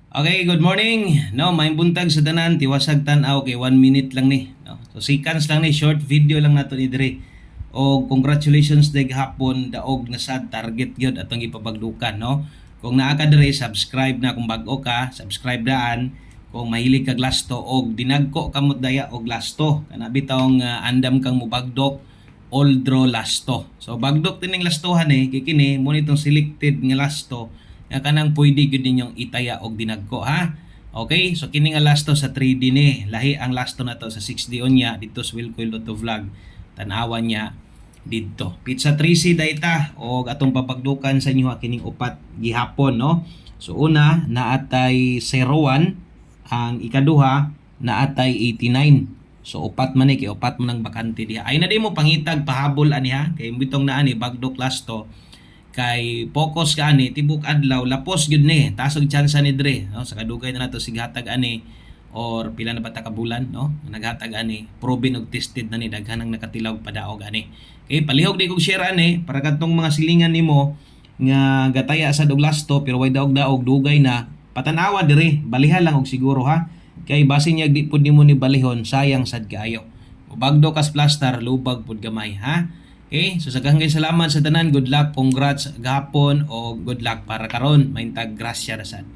Okay, good morning. No, may buntag sa tanan, tiwasag tan-aw kay 1 minute lang ni, no. So seconds lang ni, short video lang nato ni dire. O congratulations day hapon daog na sad target gyud atong ipabagdukan, no. Kung naa ka dire, subscribe na kung bag-o ka, subscribe daan. Kung mahilig kag lasto og dinagko kamot daya og lasto, kana bitawng andam kang mubagdok all draw lasto. So bagdok tining lastohan kay kini mo nitong selected nga lasto nga kanang pwede gyud ninyong itaya og dinagko ha. Okay, so kini nga lasto sa 3D ni. Lahi ang lasto na to sa 6D unya dito sa Wilcoy Lotto Vlog. Tan-awan niya dito. Pizza 3C dayta og atong papagdukan sa inyo kining upat gihapon, no. So una naatay 01, ang ikaduha naatay 89. So upat man kay upat man ang bakante diha. Ay na di mo pangitag pahabol ani ha. Kay bitong naa ni bagdok lasto kay focus ka ani tibok adlaw lapos gyud ni taas og tsansa ni dre, no, sa kadugay na nato sighatag ani or pila na bata ka bulan, no, naghatag ani proven og tested na ni daghan ang nakatilaw padaog ani. Okay, palihog di kog share ani para kadtong mga silingan nimo nga gataya sa duglasto pero way daog-daog dugay na patanawa dire balihan lang og siguro ha, kay base niya di pud nimo ni balihon sayang sad kaayo. Bagdo kas plaster lubag pud gamay ha. Okay, so saghang salamat sa tanan. Good luck, congrats gahapon o good luck para karon. Maintag grasya ra sad.